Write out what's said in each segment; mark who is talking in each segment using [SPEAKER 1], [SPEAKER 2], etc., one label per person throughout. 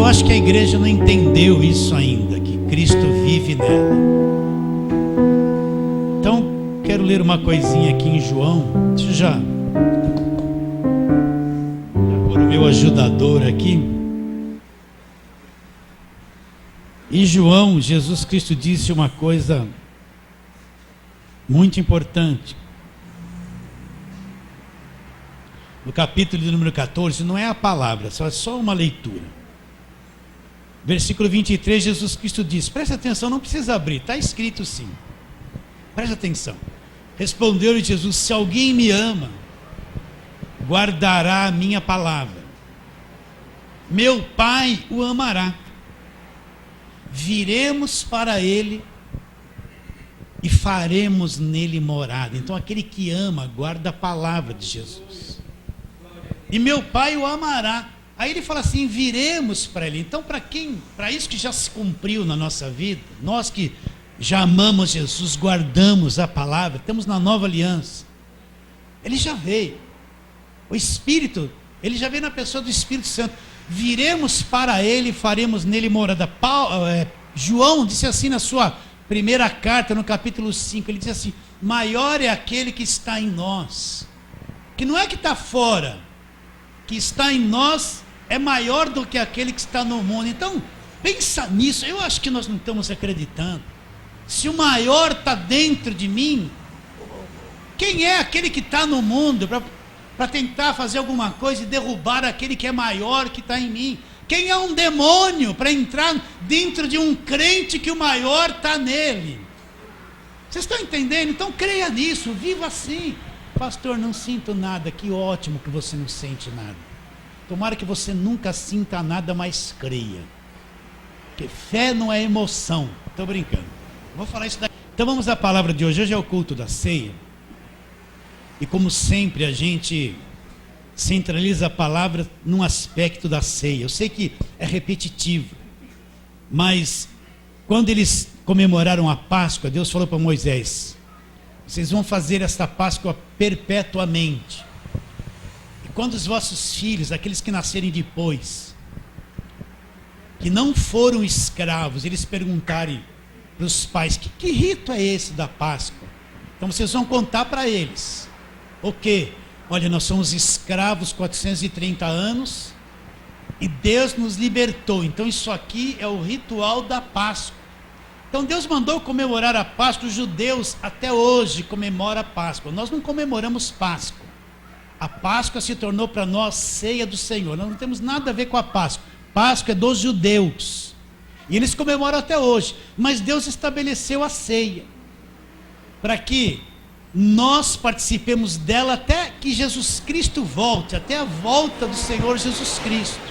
[SPEAKER 1] eu acho que a igreja não entendeu isso ainda, que Cristo vive nela. Então, quero ler uma coisinha aqui em João. Deixa eu já pôr o meu ajudador aqui. Em João, Jesus Cristo disse uma coisa muito importante. No capítulo de número 14, não é a palavra, só uma leitura. Versículo 23, Jesus Cristo diz, presta atenção, não precisa abrir, está escrito sim. Presta atenção. Respondeu-lhe Jesus, se alguém me ama, guardará a minha palavra. Meu Pai o amará. Viremos para ele e faremos nele morada. Então aquele que ama, guarda a palavra de Jesus. E meu Pai o amará. Aí ele fala assim, viremos para ele. Então para isso que já se cumpriu na nossa vida, nós que já amamos Jesus, guardamos a palavra, estamos na nova aliança. Ele já veio. O Espírito, ele já veio na pessoa do Espírito Santo. Viremos para ele e faremos nele morada. João disse assim na sua primeira carta, no capítulo 5, ele diz assim, maior é aquele que está em nós. Que não é que está fora, que está em nós é maior do que aquele que está no mundo. Então, pensa nisso. Eu acho que nós não estamos acreditando. Se o maior está dentro de mim, quem é aquele que está no mundo para tentar fazer alguma coisa e derrubar aquele que é maior que está em mim? Quem é um demônio para entrar dentro de um crente que o maior está nele? Vocês estão entendendo? Então creia nisso, viva assim. Pastor, não sinto nada. Que ótimo que você não sente nada. Tomara que você nunca sinta nada, mas creia. Porque fé não é emoção. Estou brincando. Vou falar isso daqui. Então vamos à palavra de hoje. Hoje é o culto da ceia. E como sempre a gente centraliza a palavra num aspecto da ceia. Eu sei que é repetitivo, mas quando eles comemoraram a Páscoa, Deus falou para Moisés, vocês vão fazer esta Páscoa perpetuamente. E quando os vossos filhos, aqueles que nascerem depois, que não foram escravos, eles perguntarem para os pais, que rito é esse da Páscoa? Então vocês vão contar para eles. O quê? Olha, nós somos escravos 430 anos e Deus nos libertou. Então isso aqui é o ritual da Páscoa. Então Deus mandou comemorar a Páscoa. Os judeus até hoje comemoram a Páscoa. Nós não comemoramos Páscoa. A Páscoa se tornou para nós ceia do Senhor. Nós não temos nada a ver com a Páscoa. Páscoa é dos judeus. E eles comemoram até hoje. Mas Deus estabeleceu a ceia para que nós participemos dela até que Jesus Cristo volte, até a volta do Senhor Jesus Cristo.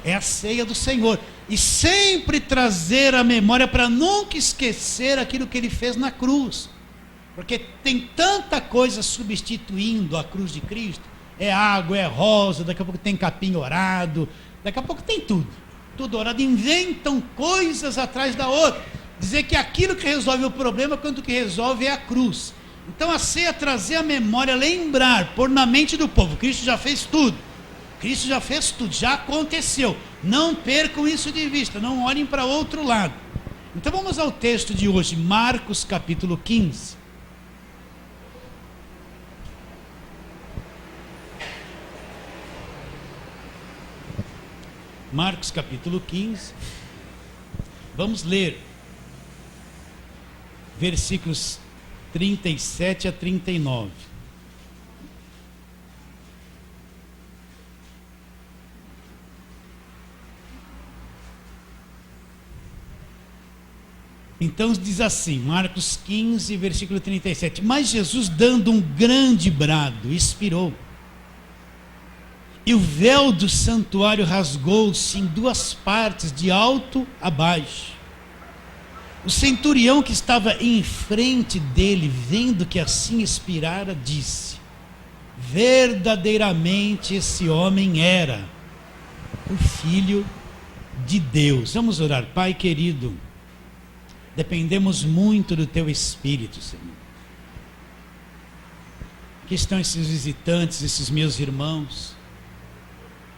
[SPEAKER 1] É a ceia do Senhor. E sempre trazer a memória para nunca esquecer aquilo que Ele fez na cruz. Porque tem tanta coisa substituindo a cruz de Cristo. É água, é rosa, daqui a pouco tem capim orado, daqui a pouco tem tudo. Tudo orado. Inventam coisas atrás da outra. Dizer que aquilo que resolve o problema, quando o que resolve é a cruz. Então a ceia é trazer a memória, lembrar, pôr na mente do povo, Cristo já fez tudo. Cristo já fez tudo, já aconteceu. Não percam isso de vista, não olhem para outro lado. Então vamos ao texto de hoje, Marcos capítulo 15. Marcos capítulo 15. Vamos ler versículos 37 a 39. Então diz assim, Marcos 15, versículo 37. Mas Jesus, dando um grande brado, expirou. E o véu do santuário rasgou-se em duas partes, de alto a baixo. O centurião que estava em frente dele, vendo que assim expirara, disse: verdadeiramente esse homem era o Filho de Deus. Vamos orar. Pai querido, dependemos muito do Teu Espírito, Senhor. Aqui estão esses visitantes, esses meus irmãos.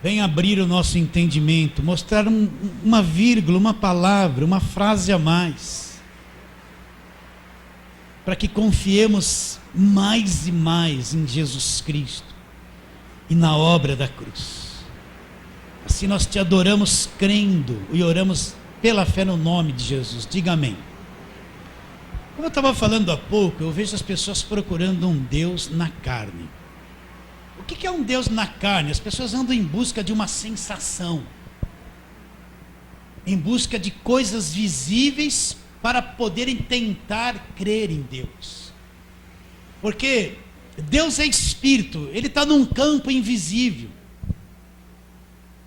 [SPEAKER 1] vem abrir o nosso entendimento, mostrar uma vírgula, uma palavra, uma frase a mais, para que confiemos mais e mais em Jesus Cristo e na obra da cruz. Assim nós te adoramos crendo e oramos pela fé no nome de Jesus. Diga amém. Como eu estava falando há pouco, eu vejo as pessoas procurando um Deus na carne. O que é um Deus na carne? As pessoas andam em busca de uma sensação, em busca de coisas visíveis para poderem tentar crer em Deus. Porque Deus é espírito, Ele está num campo invisível.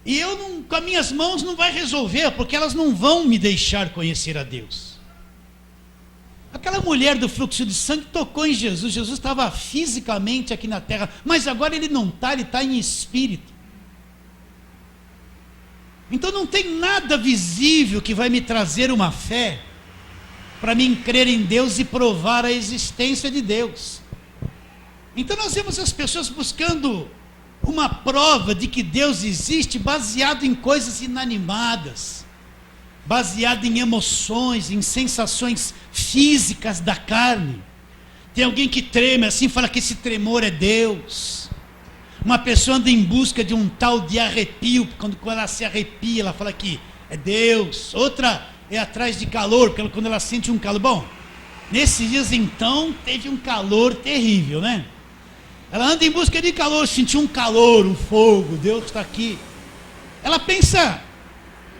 [SPEAKER 1] E eu não, com as minhas mãos não vai resolver, porque elas não vão me deixar conhecer a Deus. Aquela mulher do fluxo de sangue tocou em Jesus. Jesus estava fisicamente aqui na terra, mas agora ele não está, ele está em espírito. Então não tem nada visível que vai me trazer uma fé para mim crer em Deus e provar a existência de Deus. Então nós vemos as pessoas buscando uma prova de que Deus existe baseado em coisas inanimadas, baseado em emoções, em sensações físicas da carne. Tem alguém que treme assim, fala que esse tremor é Deus. Uma pessoa anda em busca de um tal de arrepio, quando ela se arrepia, ela fala que é Deus. Outra é atrás de calor, porque quando ela sente um calor. Bom, nesses dias então, teve um calor terrível, né? Ela anda em busca de calor, sentiu um calor, um fogo, Deus está aqui. Ela pensa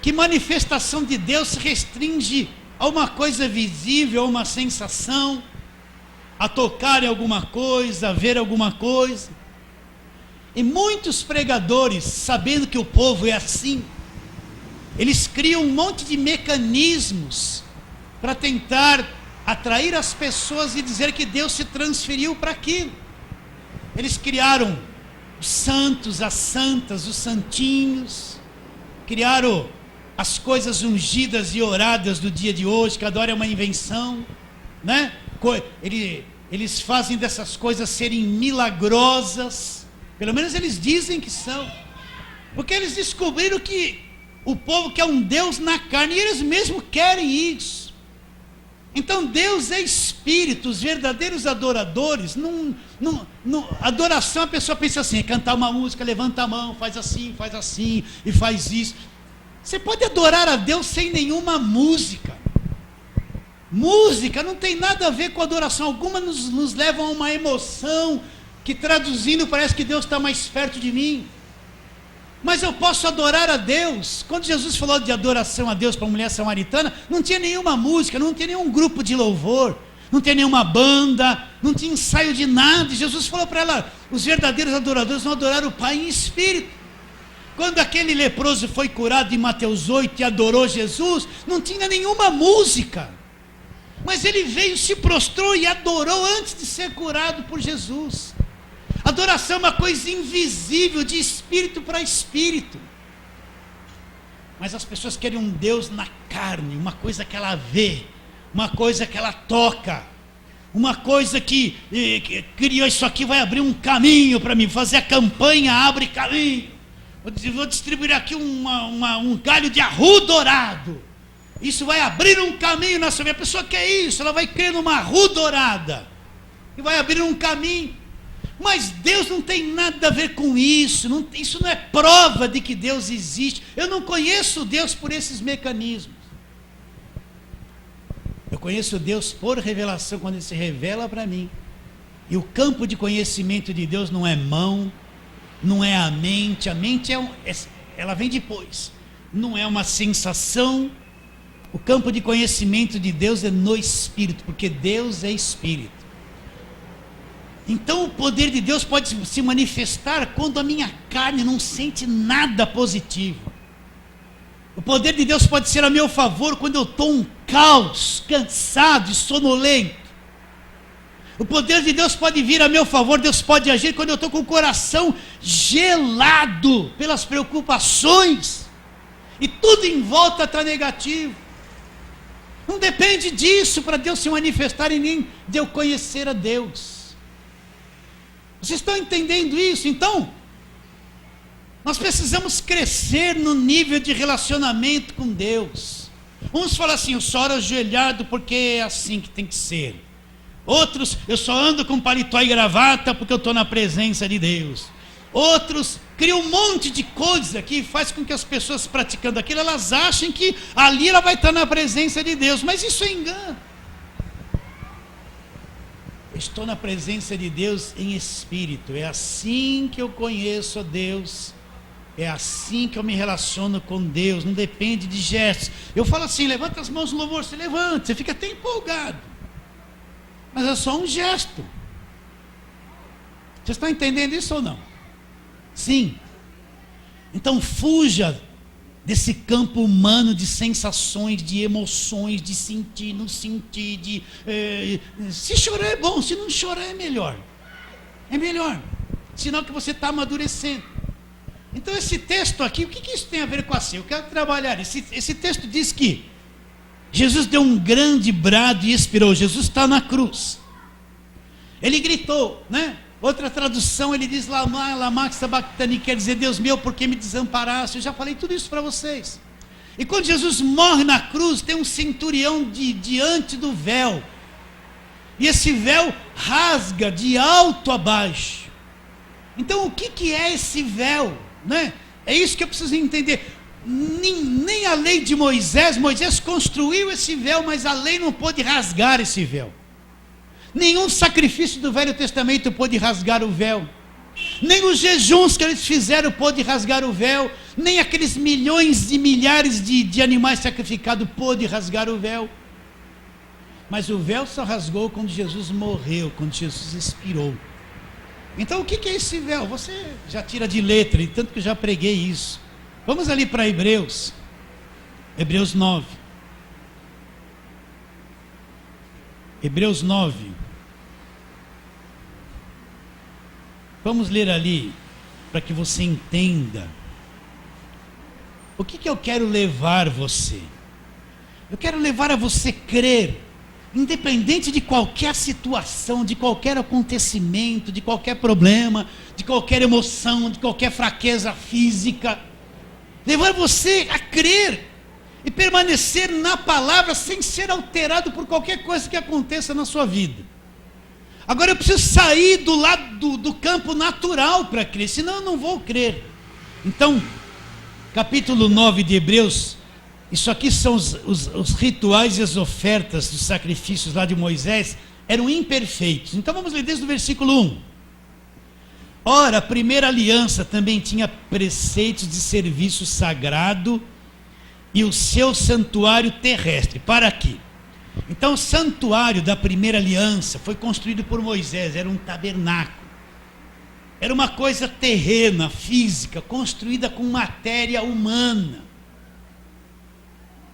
[SPEAKER 1] que manifestação de Deus se restringe a uma coisa visível, a uma sensação, a tocar em alguma coisa, a ver alguma coisa. E muitos pregadores, sabendo que o povo é assim, eles criam um monte de mecanismos para tentar atrair as pessoas e dizer que Deus se transferiu para aquilo. Eles criaram os santos, as santas, os santinhos, criaram as coisas ungidas e oradas do dia de hoje, cada hora é uma invenção, né? Eles fazem dessas coisas serem milagrosas, pelo menos eles dizem que são, porque eles descobriram que o povo quer um Deus na carne, e eles mesmos querem isso. Então Deus é espírito, os verdadeiros adoradores, adoração a pessoa pensa assim, é cantar uma música, levanta a mão, faz assim e faz isso. Você pode adorar a Deus sem nenhuma música. Música não tem nada a ver com adoração. Algumas nos levam a uma emoção, que traduzindo parece que Deus está mais perto de mim. Mas eu posso adorar a Deus. Quando Jesus falou de adoração a Deus para a mulher samaritana, não tinha nenhuma música, não tinha nenhum grupo de louvor, não tinha nenhuma banda, não tinha ensaio de nada. E Jesus falou para ela, os verdadeiros adoradores vão adorar o Pai em espírito. Quando aquele leproso foi curado em Mateus 8 e adorou Jesus, não tinha nenhuma música, mas ele veio, se prostrou e adorou antes de ser curado por Jesus. Adoração é uma coisa invisível, de espírito para espírito. Mas as pessoas querem um Deus na carne, uma coisa que ela vê, uma coisa que ela toca, uma coisa que criou isso aqui, vai abrir um caminho para mim, fazer a campanha, abre caminho. Vou distribuir aqui um galho de arru dourado. Isso vai abrir um caminho na sua vida. A pessoa quer isso, ela vai crer numa arru dourada e vai abrir um caminho. Mas Deus não tem nada a ver com isso. Isso não é prova de que Deus existe. Eu não conheço Deus por esses mecanismos. Eu conheço Deus por revelação, quando Ele se revela para mim. E o campo de conhecimento de Deus não é mão, não é a mente ela vem depois, não é uma sensação. O campo de conhecimento de Deus é no Espírito, porque Deus é Espírito. Então o poder de Deus pode se manifestar quando a minha carne não sente nada positivo. O poder de Deus pode ser a meu favor quando eu estou um caos, cansado e sonolento. O poder de Deus pode vir a meu favor, Deus pode agir quando eu estou com o coração gelado pelas preocupações e tudo em volta está negativo. Não depende disso para Deus se manifestar em mim, de eu conhecer a Deus. Vocês estão entendendo isso? Então, Nós precisamos crescer no nível de relacionamento com Deus. Uns falam assim, eu só oro ajoelhado porque é assim que tem que ser. Outros, eu só ando com paletó e gravata porque eu estou na presença de Deus. Outros criam um monte de coisa que faz com que as pessoas praticando aquilo, elas achem que ali ela vai estar na presença de Deus, mas isso é engano. Estou na presença de Deus em espírito, é assim que eu conheço a Deus, é assim que eu me relaciono com Deus, não depende de gestos. Eu falo assim, levanta as mãos no louvor, você levanta, você fica até empolgado, mas é só um gesto. Vocês estão entendendo isso ou não? Sim. Então fuja desse campo humano de sensações, de emoções, de sentir, não sentir, se chorar é bom, se não chorar é melhor. É melhor. Sinal que você está amadurecendo. Então esse texto aqui, o que isso tem a ver com a ceia? Eu quero trabalhar. Esse texto diz que Jesus deu um grande brado e expirou. Jesus está na cruz. Ele gritou, né? Outra tradução, ele diz, lama sabachthani, quer dizer, Deus meu, por que me desamparaste? Eu já falei tudo isso para vocês. E quando Jesus morre na cruz, tem um centurião diante do véu. E esse véu rasga de alto a baixo. Então, o que é esse véu? Né? É isso que eu preciso entender. Nem a lei de Moisés construiu esse véu, mas a lei não pôde rasgar esse véu. Nenhum sacrifício do Velho Testamento pôde rasgar o véu. Nem os jejuns que eles fizeram pôde rasgar o véu. Nem aqueles milhões e milhares de animais sacrificados pôde rasgar o véu. Mas o véu só rasgou quando Jesus morreu, quando Jesus expirou. Então o que é esse véu? Você já tira de letra, e tanto que eu já preguei isso. Vamos ali para Hebreus. Hebreus 9. Hebreus 9. Vamos ler ali, para que você entenda. O que eu quero levar você? Eu quero levar a você crer, independente de qualquer situação, de qualquer acontecimento, de qualquer problema, de qualquer emoção, de qualquer fraqueza física. Levar você a crer e permanecer na palavra sem ser alterado por qualquer coisa que aconteça na sua vida. Agora eu preciso sair do lado do campo natural para crer, senão eu não vou crer. Então, capítulo 9 de Hebreus, isso aqui são os rituais e as ofertas dos sacrifícios lá de Moisés, eram imperfeitos. Então vamos ler desde o versículo 1. Ora, a primeira aliança também tinha preceitos de serviço sagrado e o seu santuário terrestre. Para aqui. Então o santuário da primeira aliança foi construído por Moisés, era um tabernáculo. Era uma coisa terrena, física, construída com matéria humana.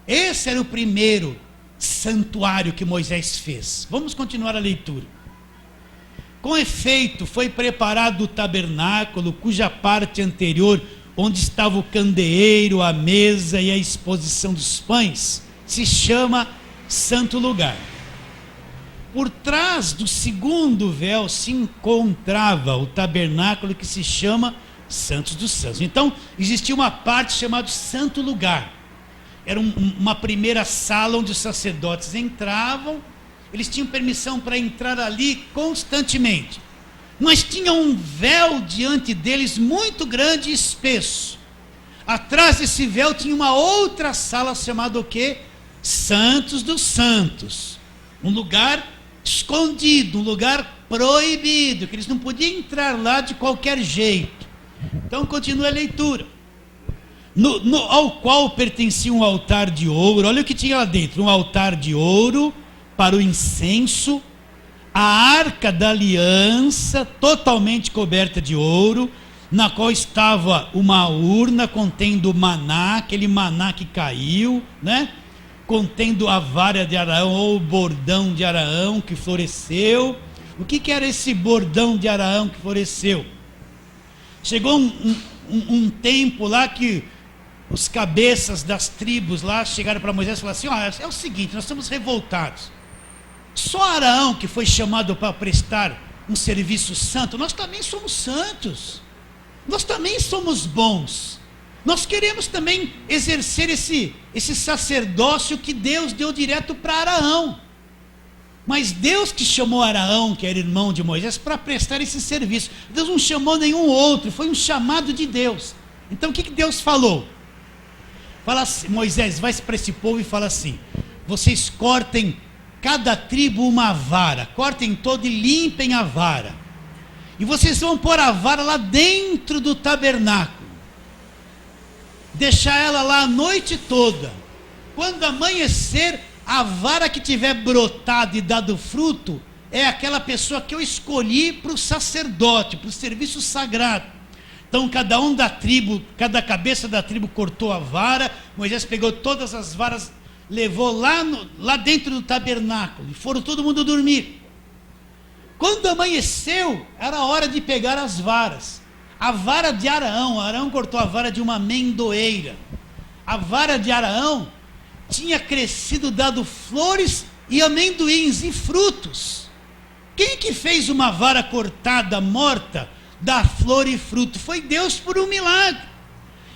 [SPEAKER 1] Esse era o primeiro santuário que Moisés fez. Vamos continuar a leitura. Com efeito, foi preparado o tabernáculo, cuja parte anterior, onde estava o candeeiro, a mesa e a exposição dos pães, se chama Santo Lugar. Por trás do segundo véu se encontrava o tabernáculo que se chama Santos dos Santos. Então, existia uma parte chamada Santo Lugar. Era uma primeira sala onde os sacerdotes entravam. Eles tinham permissão para entrar ali constantemente. Mas tinha um véu diante deles muito grande e espesso. Atrás desse véu tinha uma outra sala chamada o quê? Santos dos Santos. Um lugar escondido, um lugar proibido, que eles não podiam entrar lá de qualquer jeito. Então continua a leitura. Ao qual pertencia um altar de ouro. Olha o que tinha lá dentro: um altar de ouro para o incenso, a arca da aliança totalmente coberta de ouro, na qual estava uma urna contendo maná, aquele maná que caiu, né? Contendo a vara de Araão, ou o bordão de Araão que floresceu. O que era esse bordão de Araão que floresceu? Chegou um tempo lá que os cabeças das tribos lá chegaram para Moisés e falaram assim: é o seguinte, nós estamos revoltados. Só Araão que foi chamado para prestar um serviço santo, nós também somos santos. Nós também somos bons. Nós queremos também exercer esse sacerdócio que Deus deu direto para Araão. Mas Deus que chamou Araão, que era irmão de Moisés, para prestar esse serviço. Deus não chamou nenhum outro, foi um chamado de Deus. Então o que Deus falou? Fala assim, Moisés vai para esse povo e fala assim: vocês cortem cada tribo uma vara, cortem toda e limpem a vara. E vocês vão pôr a vara lá dentro do tabernáculo. Deixar ela lá a noite toda. Quando amanhecer, a vara que tiver brotado e dado fruto é aquela pessoa que eu escolhi para o sacerdote, para o serviço sagrado. Então cada um da tribo, cada cabeça da tribo cortou a vara. Moisés pegou todas as varas, levou lá dentro do tabernáculo e foram todo mundo dormir. Quando amanheceu, era hora de pegar as varas. A vara de Arão cortou a vara de uma amendoeira. A vara de Arão tinha crescido, dado flores e amendoins e frutos. Quem que fez uma vara cortada, morta, dar flor e fruto? Foi Deus por um milagre.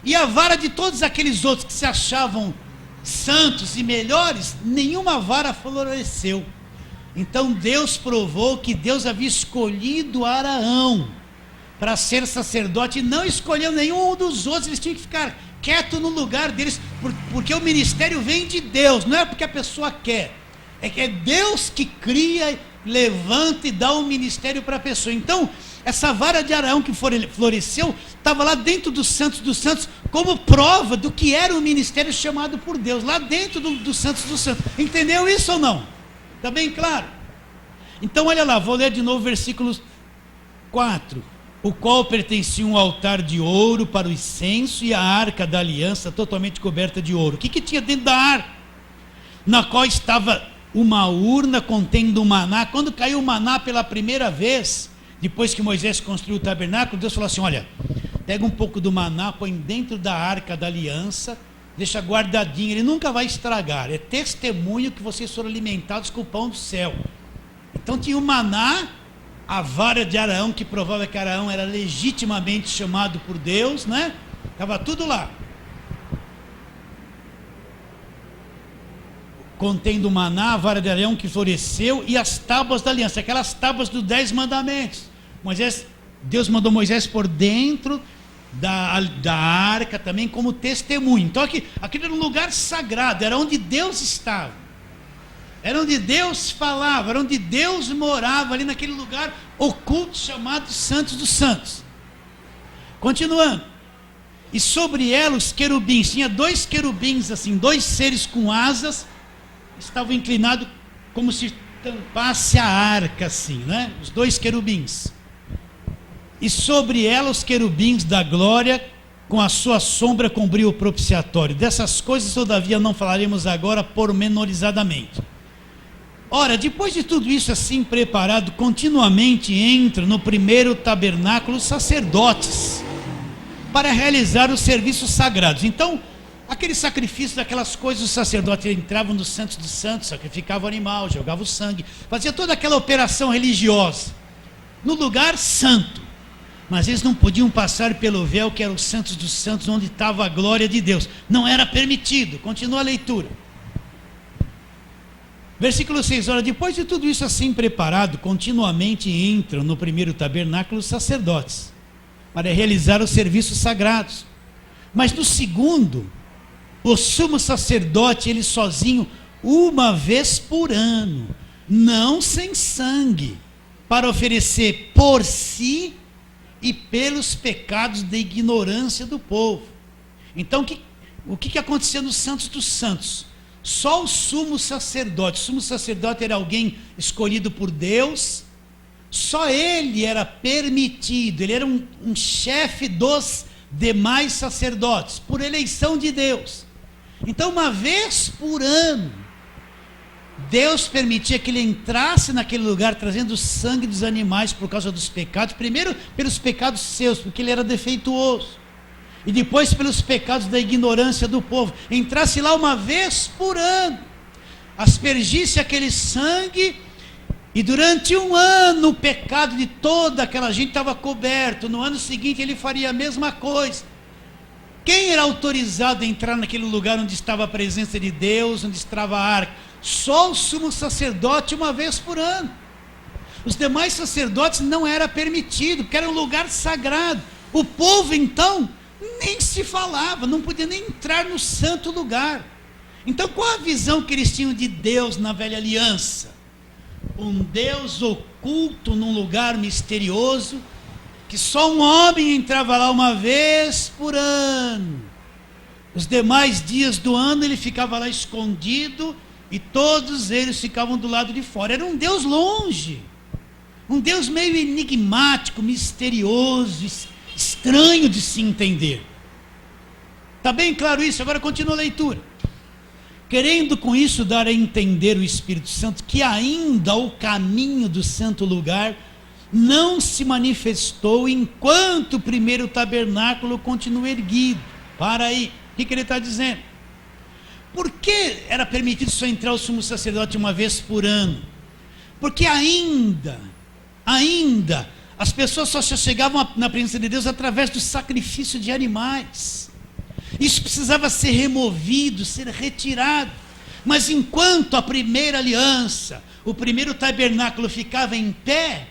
[SPEAKER 1] E a vara de todos aqueles outros que se achavam santos e melhores, nenhuma vara floresceu. Então Deus provou que Deus havia escolhido Araão para ser sacerdote e não escolheu nenhum dos outros. Eles tinham que ficar quietos no lugar deles, porque o ministério vem de Deus, não é porque a pessoa quer, é que é Deus que cria, levanta e dá um ministério para a pessoa. Então essa vara de Araão que floresceu estava lá dentro dos santos como prova do que era o ministério chamado por Deus, lá dentro dos santos dos santos. Entendeu isso ou não? Está bem claro? Então olha lá, vou ler de novo versículo 4. O qual pertencia um altar de ouro para o incenso e a arca da aliança totalmente coberta de ouro. O que tinha dentro da arca? Na qual estava uma urna contendo o maná. Quando caiu o maná pela primeira vez, depois que Moisés construiu o tabernáculo, Deus falou assim: olha, pega um pouco do maná, põe dentro da arca da aliança, deixa guardadinho, ele nunca vai estragar, é testemunho que vocês foram alimentados com o pão do céu. Então tinha o maná, a vara de Araão, que provava que Araão era legitimamente chamado por Deus, né? Estava tudo lá. Contendo o maná, a vara de Araão que floresceu e as tábuas da aliança, aquelas tábuas dos 10 mandamentos. Deus mandou Moisés por dentro da arca também como testemunho. Então aquele era um lugar sagrado, era onde Deus estava, era onde Deus falava, era onde Deus morava, ali naquele lugar oculto chamado Santos dos Santos. Continuando, e sobre ela os querubins, tinha 2 querubins assim, 2 seres com asas, estavam inclinados como se tampasse a arca assim, né? Os 2 querubins. E sobre ela os querubins da glória, com a sua sombra cobriu o propiciatório. Dessas coisas, todavia, não falaremos agora pormenorizadamente. Ora, depois de tudo isso assim preparado, continuamente entram no primeiro tabernáculo os sacerdotes para realizar os serviços sagrados. Então, aquele sacrifício daquelas coisas, os sacerdotes entravam no Santos dos Santos, sacrificavam o animal, jogavam o sangue, fazia toda aquela operação religiosa no lugar santo. Mas eles não podiam passar pelo véu que era o Santos dos Santos, onde estava a glória de Deus. Não era permitido. Continua a leitura. Versículo 6. Ora, depois de tudo isso assim preparado, continuamente entram no primeiro tabernáculo os sacerdotes para realizar os serviços sagrados. Mas no segundo, o sumo sacerdote, ele sozinho, uma vez por ano, não sem sangue, para oferecer por si e pelos pecados da ignorância do povo. Então o que acontecia nos Santos dos Santos? Só o sumo sacerdote era alguém escolhido por Deus, só ele era permitido, ele era um chefe dos demais sacerdotes, por eleição de Deus. Então uma vez por ano, Deus permitia que ele entrasse naquele lugar trazendo o sangue dos animais por causa dos pecados, primeiro pelos pecados seus, porque ele era defeituoso, e depois pelos pecados da ignorância do povo. Entrasse lá uma vez por ano, aspergisse aquele sangue E durante um ano o pecado de toda aquela gente estava coberto. No ano seguinte ele faria a mesma coisa. Quem era autorizado a entrar naquele lugar onde estava a presença de Deus, onde estava a arca? Só o sumo sacerdote uma vez por ano. Os demais sacerdotes não era permitido, porque era um lugar sagrado. O povo então nem se falava, não podia nem entrar no santo lugar. Então qual a visão que eles tinham de Deus na velha aliança? Um Deus oculto num lugar misterioso, que só um homem entrava lá uma vez por ano. Os demais dias do ano ele ficava lá escondido e todos eles ficavam do lado de fora. Era um Deus longe, um Deus meio enigmático, misterioso, estranho de se entender. Está bem claro isso? Agora continua a leitura. Querendo com isso dar a entender o Espírito Santo que ainda o caminho do santo lugar não se manifestou enquanto o primeiro tabernáculo continua erguido. Para aí, o que ele está dizendo? Por que era permitido só entrar o sumo sacerdote uma vez por ano? Porque ainda, as pessoas só chegavam na presença de Deus através do sacrifício de animais. Isso precisava ser removido, ser retirado. Mas enquanto a primeira aliança, o primeiro tabernáculo ficava em pé,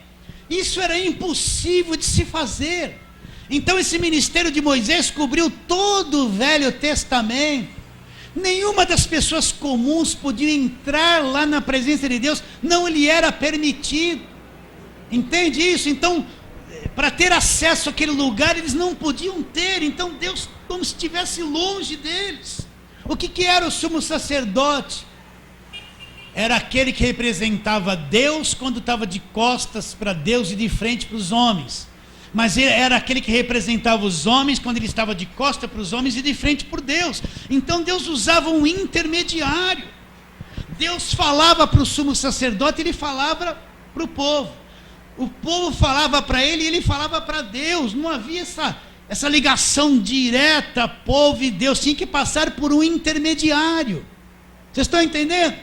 [SPEAKER 1] isso era impossível de se fazer. Então esse ministério de Moisés cobriu todo o Velho Testamento. Nenhuma das pessoas comuns podia entrar lá na presença de Deus, não lhe era permitido. Entende isso? Então, para ter acesso àquele lugar, eles não podiam ter. Então Deus, como se estivesse longe deles. O que era o sumo sacerdote? Era aquele que representava Deus quando estava de costas para Deus e de frente para os homens. Mas era aquele que representava os homens quando ele estava de costas para os homens e de frente por Deus. Então Deus usava um intermediário. Deus falava para o sumo sacerdote, ele falava para o povo. O povo falava para ele e ele falava para Deus. Não havia essa ligação direta, povo e Deus. Tinha que passar por um intermediário. Vocês estão entendendo?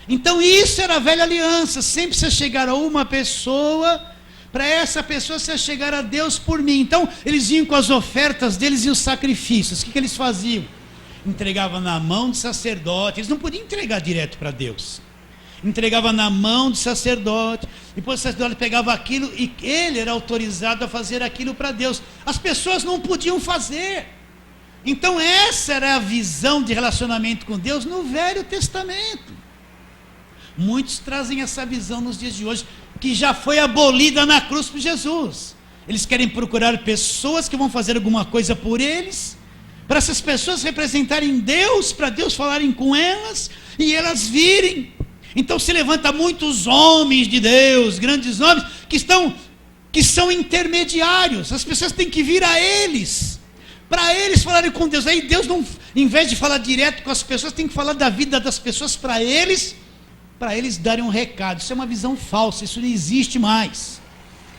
[SPEAKER 1] Então isso era a velha aliança. Sempre se chegar a uma pessoa, para essa pessoa se chegar a Deus por mim. Então eles iam com as ofertas deles e os sacrifícios. O que eles faziam? Entregavam na mão do sacerdote. Eles não podiam entregar direto para Deus. Entregava na mão do sacerdote, depois o sacerdote pegava aquilo e ele era autorizado a fazer aquilo para Deus. As pessoas não podiam fazer. Então essa era a visão de relacionamento com Deus no Velho Testamento. Muitos trazem essa visão nos dias de hoje, que já foi abolida na cruz por Jesus. Eles querem procurar pessoas que vão fazer alguma coisa por eles, para essas pessoas representarem Deus, para Deus falarem com elas e elas virem. Então se levanta muitos homens de Deus, grandes homens, que são intermediários. As pessoas têm que vir a eles, para eles falarem com Deus. Aí Deus, não, em vez de falar direto com as pessoas, tem que falar da vida das pessoas para eles darem um recado. Isso é uma visão falsa, isso não existe mais.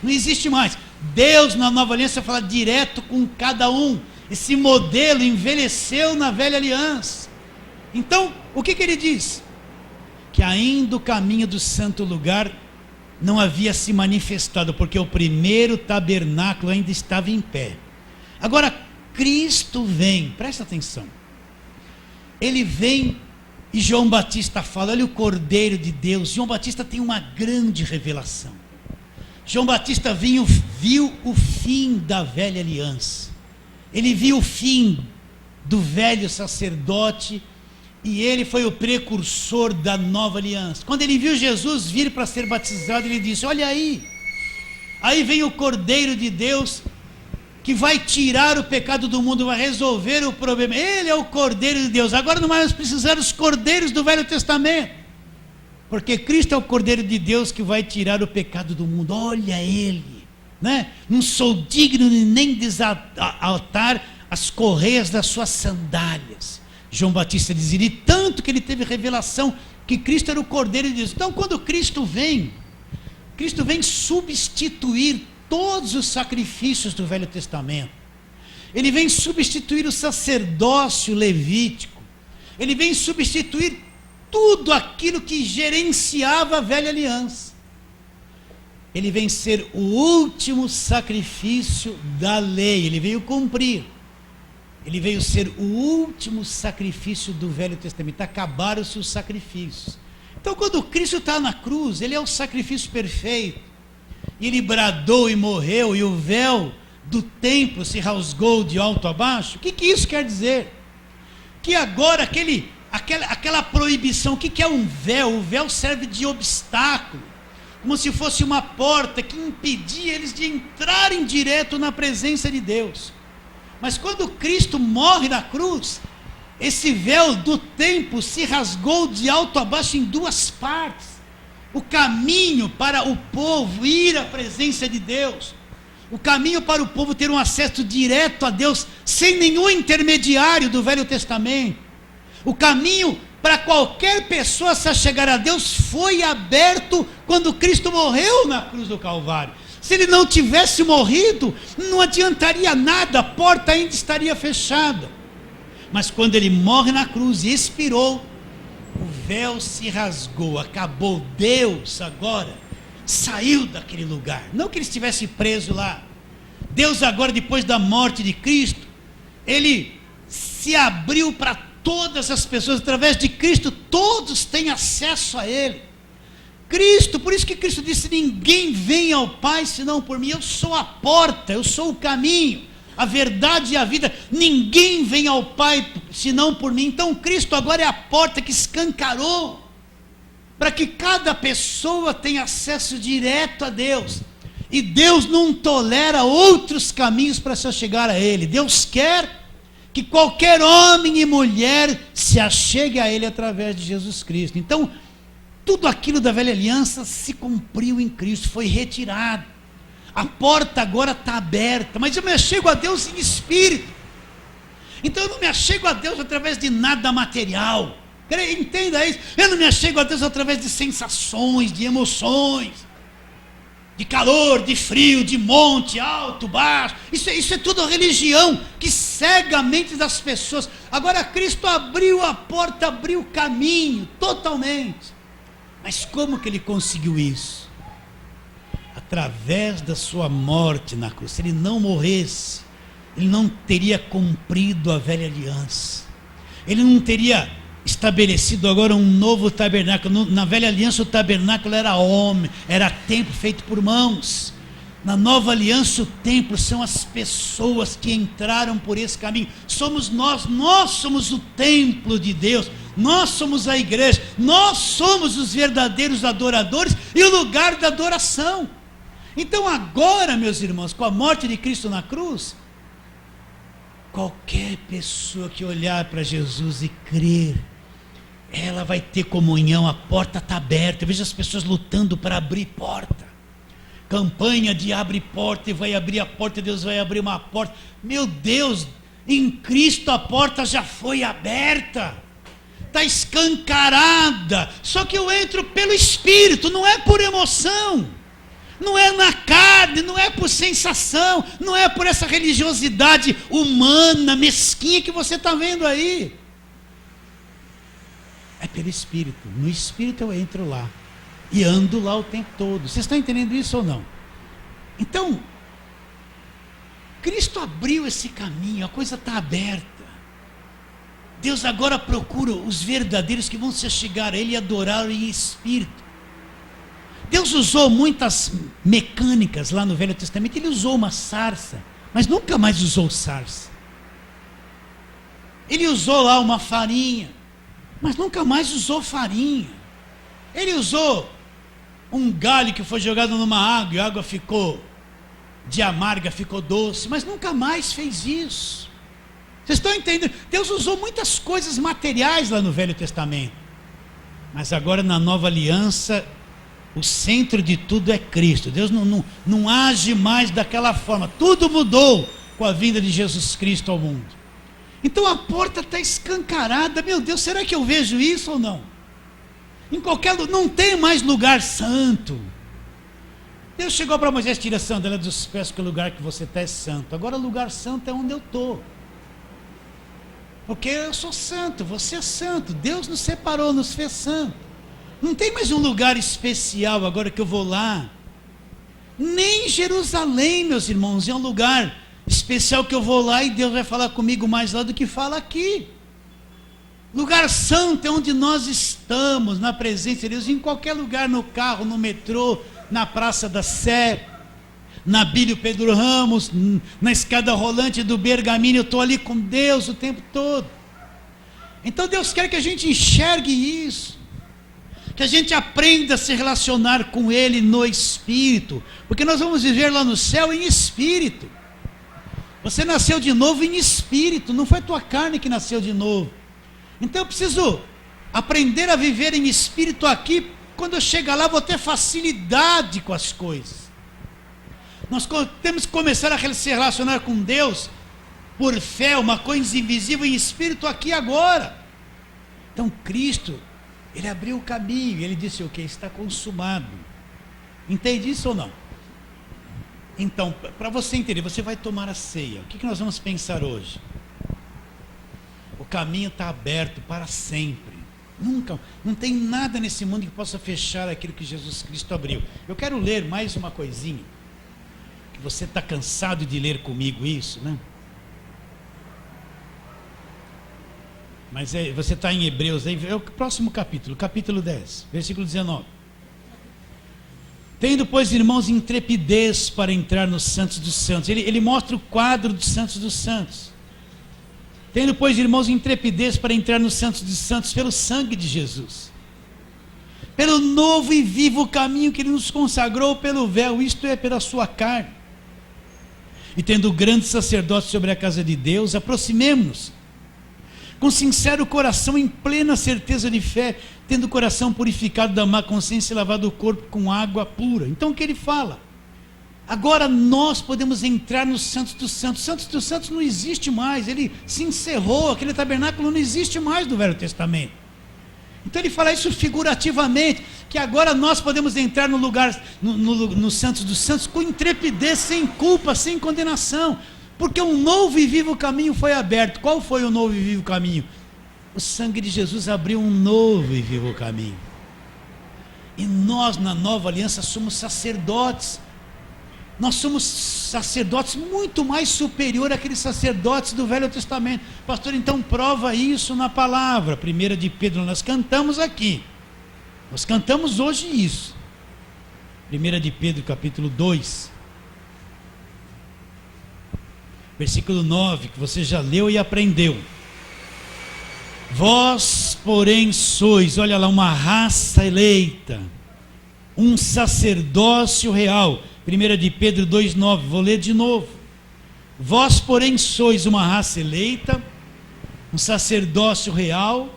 [SPEAKER 1] Não existe mais. Deus na nova aliança fala direto com cada um. Esse modelo envelheceu na velha aliança. Então, o que ele diz? Que ainda o caminho do santo lugar não havia se manifestado, porque o primeiro tabernáculo ainda estava em pé. Agora Cristo vem, presta atenção, ele vem e João Batista fala, olha o Cordeiro de Deus. João Batista tem uma grande revelação. João Batista viu o fim da velha aliança, ele viu o fim do velho sacerdote, e ele foi o precursor da nova aliança. Quando ele viu Jesus vir para ser batizado, ele disse, olha aí vem o Cordeiro de Deus, que vai tirar o pecado do mundo, vai resolver o problema. Ele é o Cordeiro de Deus. Agora não mais precisar dos cordeiros do Velho Testamento, porque Cristo é o Cordeiro de Deus que vai tirar o pecado do mundo. Olha ele, né? Não sou digno de nem desatar as correias das suas sandálias. João Batista dizia, e tanto que ele teve revelação que Cristo era o Cordeiro de Deus. Então quando Cristo vem substituir todos os sacrifícios do Velho Testamento. Ele vem substituir o sacerdócio levítico. Ele vem substituir tudo aquilo que gerenciava a velha aliança. ele vem ser o último sacrifício da lei, ele veio cumprir. Ele veio ser o último sacrifício do Velho Testamento, acabaram-se os sacrifícios. Então, quando Cristo está na cruz, ele é o sacrifício perfeito, e ele bradou e morreu, e o véu do templo se rasgou de alto a baixo. O que isso quer dizer? Que agora aquela proibição, o que é um véu? O véu serve de obstáculo, como se fosse uma porta que impedia eles de entrarem direto na presença de Deus. Mas quando Cristo morre na cruz, esse véu do templo se rasgou de alto a baixo em duas partes. O caminho para o povo ir à presença de Deus, o caminho para o povo ter um acesso direto a Deus, sem nenhum intermediário do Velho Testamento, o caminho para qualquer pessoa se chegar a Deus foi aberto quando Cristo morreu na cruz do Calvário. Se ele não tivesse morrido, não adiantaria nada, a porta ainda estaria fechada. Mas quando ele morre na cruz e expirou, o véu se rasgou, acabou. Deus agora saiu daquele lugar. Não que ele estivesse preso lá. Deus agora, depois da morte de Cristo, ele se abriu para todas as pessoas. Através de Cristo, todos têm acesso a ele. Cristo, por isso que Cristo disse: ninguém vem ao Pai senão por mim. Eu sou a porta, eu sou o caminho, a verdade e a vida. Ninguém vem ao Pai senão por mim. Então Cristo agora é a porta que escancarou para que cada pessoa tenha acesso direto a Deus. E Deus não tolera outros caminhos para se chegar a Ele. Deus quer que qualquer homem e mulher se achegue a Ele através de Jesus Cristo. Então, tudo aquilo da velha aliança se cumpriu em Cristo, foi retirado. A porta agora está aberta, mas eu me achego a Deus em espírito. Então eu não me achego a Deus através de nada material. Entenda isso. Eu não me achego a Deus através de sensações, de emoções, de calor, de frio, de monte, alto, baixo. Isso é tudo religião que cega a mente das pessoas. Agora Cristo abriu a porta, abriu o caminho totalmente. Mas como que ele conseguiu isso? Através da sua morte na cruz. Se ele não morresse, ele não teria cumprido a velha aliança. Ele não teria estabelecido agora um novo tabernáculo. Na velha aliança o tabernáculo era homem, era templo feito por mãos. Na nova aliança o templo são as pessoas que entraram por esse caminho. Somos nós somos o templo de Deus. Nós somos a igreja, nós somos os verdadeiros adoradores e o lugar da adoração. Então agora, meus irmãos, com a morte de Cristo na cruz, qualquer pessoa que olhar para Jesus e crer, ela vai ter comunhão. A porta está aberta. Eu vejo as pessoas lutando para abrir porta, campanha de abre porta, e vai abrir a porta, Deus vai abrir uma porta. Meu Deus, em Cristo a porta já foi aberta, está escancarada. Só que eu entro pelo Espírito, não é por emoção, não é na carne, não é por sensação, não é por essa religiosidade humana, mesquinha que você está vendo aí. É pelo Espírito. No Espírito eu entro lá e ando lá o tempo todo. Vocês estão entendendo isso ou não? Então, Cristo abriu esse caminho, a coisa está aberta. Deus agora procura os verdadeiros que vão se chegar a Ele e adorá-lo em espírito. Deus usou muitas mecânicas lá no Velho Testamento. Ele usou uma sarça, mas nunca mais usou sarça. Ele usou lá uma farinha, mas nunca mais usou farinha. Ele usou um galho que foi jogado numa água e a água ficou de amarga, ficou doce, mas nunca mais fez isso. Vocês estão entendendo? Deus usou muitas coisas materiais lá no Velho Testamento, mas agora na nova aliança o centro de tudo é Cristo. Deus não age mais daquela forma. Tudo mudou com a vinda de Jesus Cristo ao mundo. Então a porta está escancarada. Meu Deus, será que eu vejo isso ou não? Em qualquer lugar, não tem mais lugar santo. Deus chegou para Moisés: tira a sandália dos pés, que o lugar que você está é santo. Agora o lugar santo é onde eu estou, porque eu sou santo, você é santo. Deus nos separou, nos fez santo. Não tem mais um lugar especial agora que eu vou lá Nem Jerusalém, meus irmãos, é um lugar especial que eu vou lá e Deus vai falar comigo mais lá do que fala aqui. Lugar santo é onde nós estamos, na presença de Deus, em qualquer lugar, no carro, no metrô, na Praça da Sé, na Bílio Pedro Ramos, na escada rolante do Bergamini, eu estou ali com Deus o tempo todo. Então Deus quer que a gente enxergue isso, que a gente aprenda a se relacionar com Ele no Espírito, porque nós vamos viver lá no céu em Espírito. Você nasceu de novo em Espírito, não foi tua carne que nasceu de novo. Então eu preciso aprender a viver em Espírito aqui. Quando eu chegar lá, vou ter facilidade com as coisas. Nós temos que começar a se relacionar com Deus por fé, uma coisa invisível em Espírito aqui agora. Então Cristo, Ele abriu o caminho, Ele disse o que? Está consumado. Entende isso ou não? Então, para você entender, você vai tomar a ceia. O que nós vamos pensar hoje? O caminho está aberto para sempre. Nunca, não tem nada nesse mundo que possa fechar aquilo que Jesus Cristo abriu. Eu quero ler mais uma coisinha, que você está cansado de ler comigo isso, né? Mas você está em Hebreus, aí é o próximo capítulo, capítulo 10, versículo 19. Tendo, pois, irmãos, intrepidez para entrar nos santos dos santos. Ele mostra o quadro dos santos dos santos. Tendo, pois, irmãos, intrepidez para entrar nos santos dos santos pelo sangue de Jesus, pelo novo e vivo caminho que Ele nos consagrou pelo véu, isto é, pela sua carne. E tendo grande sacerdote sobre a casa de Deus, aproximemo-nos com sincero coração, em plena certeza de fé, tendo o coração purificado da má consciência e lavado o corpo com água pura. Então o que ele fala? Agora nós podemos entrar nos santos dos santos. Santos dos santos não existe mais, ele se encerrou, aquele tabernáculo não existe mais do Velho Testamento. Então ele fala isso figurativamente, que agora nós podemos entrar no lugar, no santos dos santos, com intrepidez, sem culpa, sem condenação, porque um novo e vivo caminho foi aberto. Qual foi o novo e vivo caminho? O sangue de Jesus abriu um novo e vivo caminho. E nós, na nova aliança, somos sacerdotes. Nós somos sacerdotes muito mais superior àqueles sacerdotes do Velho Testamento. Pastor, então prova isso na palavra. 1 de Pedro, nós cantamos aqui. Nós cantamos hoje isso. 1 de Pedro, capítulo 2. Versículo 9, que você já leu e aprendeu. Vós, porém, sois, olha lá, uma raça eleita, um sacerdócio real. 1 de Pedro 2,9, vou ler de novo. Vós, porém, sois uma raça eleita, um sacerdócio real,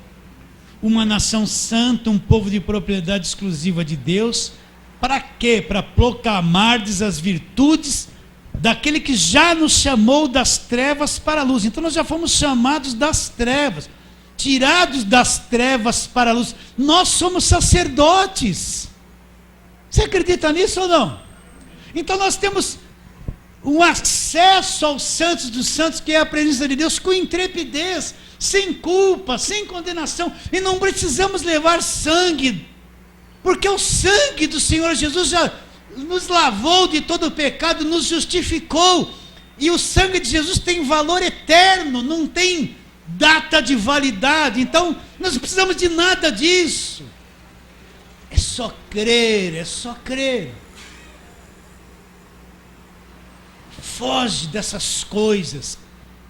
[SPEAKER 1] uma nação santa, um povo de propriedade exclusiva de Deus. Para quê? Para proclamardes as virtudes daquele que já nos chamou das trevas para a luz. Então nós já fomos chamados das trevas, tirados das trevas para a luz. Nós somos sacerdotes. Você acredita nisso ou não? Então nós temos um acesso aos santos dos santos, que é a presença de Deus, com intrepidez, sem culpa, sem condenação, e não precisamos levar sangue, porque o sangue do Senhor Jesus já nos lavou de todo o pecado, nos justificou, e o sangue de Jesus tem valor eterno, não tem data de validade. Então nós não precisamos de nada disso, é só crer, é só crer. Foge dessas coisas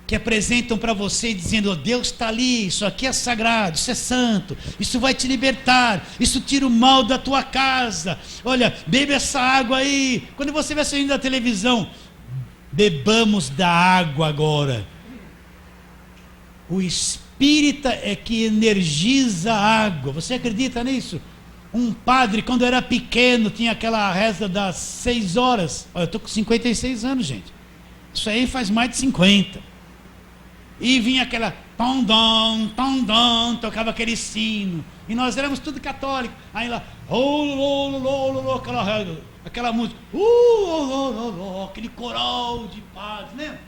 [SPEAKER 1] que apresentam para você dizendo: oh, Deus está ali, isso aqui é sagrado, isso é santo, isso vai te libertar, isso tira o mal da tua casa, olha, bebe essa água aí. Quando você vai saindo da televisão, bebamos da água agora. O espírita é que energiza a água. Você acredita nisso? Um padre, quando eu era pequeno, tinha aquela reza das 6 horas. Olha, eu estou com 56 anos, gente. Isso aí faz mais de 50. E vinha aquela tom-dom, tocava aquele sino. E nós éramos tudo católicos. Aí lá, aquela música, aquele coral de paz, né?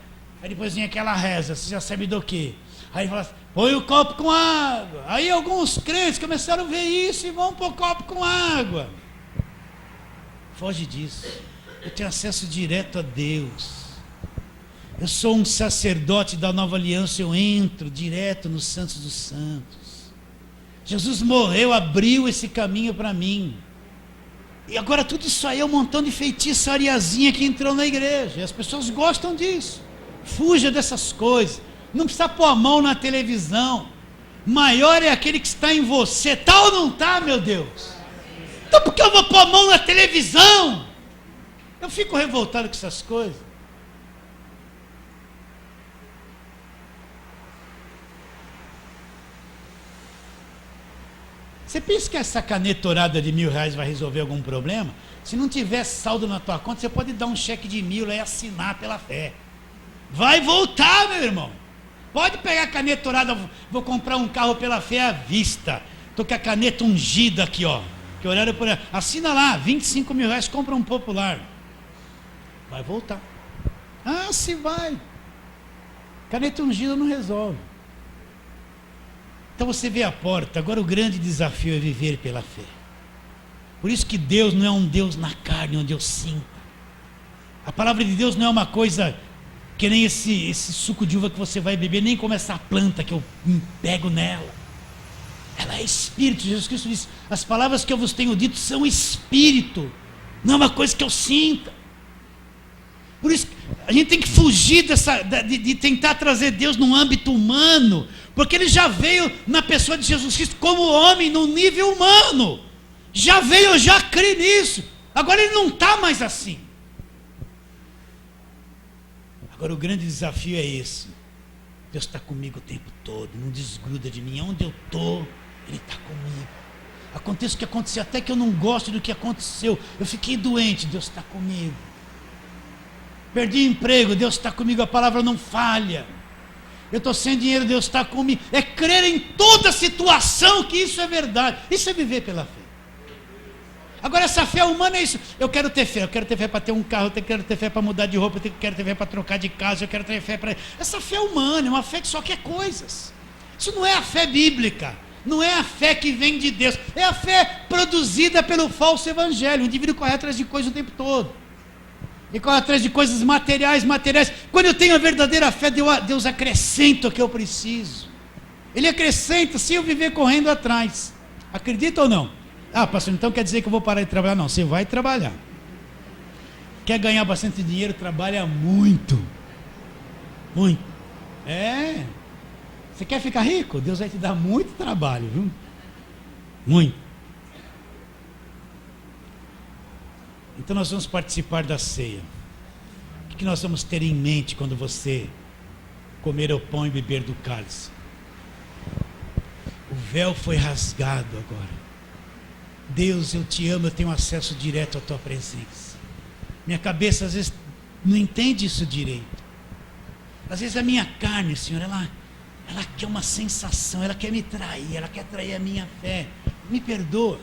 [SPEAKER 1] Aí depois vinha aquela reza, você já sabe do quê? Aí fala assim: põe o copo com água. Aí alguns crentes começaram a ver isso e vão pôr o copo com água. Foge disso. Eu tenho acesso direto a Deus. Eu sou um sacerdote da nova aliança, eu entro direto nos Santos dos Santos. Jesus morreu, abriu esse caminho para mim. E agora tudo isso aí é um montão de feitiçariazinha que entrou na igreja. E as pessoas gostam disso. Fuja dessas coisas. Não precisa pôr a mão na televisão. Maior é aquele que está em você. Tá ou não tá, meu Deus? Então por que eu vou pôr a mão na televisão? Eu fico revoltado com essas coisas. Você pensa que essa canetorada de R$1.000 vai resolver algum problema? Se não tiver saldo na tua conta, você pode dar um cheque de 1.000 lá e assinar pela fé. Vai voltar, meu irmão. Pode pegar a canetorada, vou comprar um carro pela fé à vista. Estou com a caneta ungida aqui, ó. Que olharam por ela. Assina lá, R$25.000, compra um popular. Vai voltar. Ah, se vai. Caneta ungida não resolve. Então você vê a porta. Agora o grande desafio é viver pela fé. Por isso que Deus não é um Deus na carne, onde eu sinto. A palavra de Deus não é uma coisa que nem esse suco de uva que você vai beber, nem como essa planta que eu pego nela. Ela é espírito. Jesus Cristo disse: as palavras que eu vos tenho dito são espírito, não é uma coisa que eu sinta. Por isso a gente tem que fugir de tentar trazer Deus num âmbito humano, porque ele já veio na pessoa de Jesus Cristo como homem no nível humano. Já veio, eu já criei nisso. Agora ele não está mais assim. Agora o grande desafio é esse. Deus está comigo o tempo todo, não desgruda de mim. Onde eu estou, Ele está comigo. Aconteça o que acontecer, até que eu não gosto do que aconteceu. Eu fiquei doente, Deus está comigo. Perdi emprego, Deus está comigo, a palavra não falha. Eu estou sem dinheiro, Deus está comigo. É crer em toda situação que isso é verdade. Isso é viver pela fé. Agora essa fé humana é isso. Eu quero ter fé para ter um carro, eu quero ter fé para mudar de roupa, eu quero ter fé para trocar de casa, eu quero ter fé para... Essa fé humana é uma fé que só quer coisas. Isso não é a fé bíblica. Não é a fé que vem de Deus. É a fé produzida pelo falso evangelho. O indivíduo corre atrás de coisas o tempo todo. E corre atrás de coisas materiais. Quando eu tenho a verdadeira fé, Deus acrescenta o que eu preciso. Ele acrescenta se eu viver correndo atrás. Acredita ou não? Ah, pastor, então quer dizer que eu vou parar de trabalhar? Não, você vai trabalhar. Quer ganhar bastante dinheiro? Trabalha muito. Muito. É. Você quer ficar rico? Deus vai te dar muito trabalho, viu? Muito. Então nós vamos participar da ceia. O que nós vamos ter em mente quando você comer o pão e beber do cálice? O véu foi rasgado agora. Deus, eu te amo, eu tenho acesso direto à tua presença. Minha cabeça às vezes não entende isso direito. Às vezes a minha carne, Senhor, ela quer uma sensação, ela quer me trair, ela quer trair a minha fé. Me perdoa.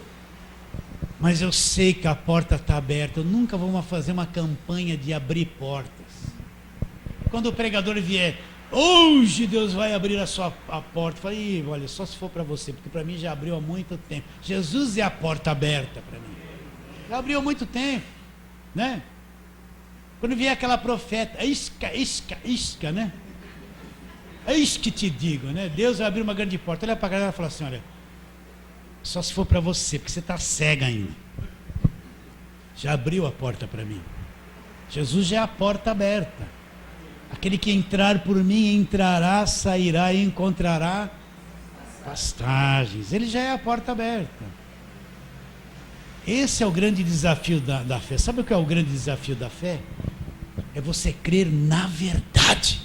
[SPEAKER 1] Mas eu sei que a porta está aberta. Eu nunca vou fazer uma campanha de abrir portas. Quando o pregador vier, hoje Deus vai abrir a porta. Eu falei, olha, só se for para você, porque para mim já abriu há muito tempo. Jesus é a porta aberta para mim. Já abriu há muito tempo, né? Quando vier aquela profeta, isca, né? Eis que te digo, né? Deus vai abrir uma grande porta. Olha para a galera e fala assim, olha, só se for para você, porque você está cega ainda. Já abriu a porta para mim. Jesus já é a porta aberta. Aquele que entrar por mim entrará, sairá e encontrará pastagens. Ele já é a porta aberta. Esse é o grande desafio da fé. Sabe o que é o grande desafio da fé? É você crer na verdade.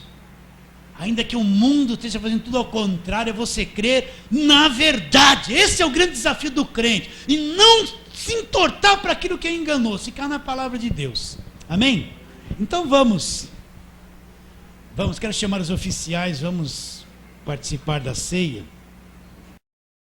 [SPEAKER 1] Ainda que o mundo esteja fazendo tudo ao contrário, é você crer na verdade. Esse é o grande desafio do crente. E não se entortar para aquilo que é enganoso, ficar na palavra de Deus. Amém? Então vamos, quero chamar os oficiais, vamos participar da ceia.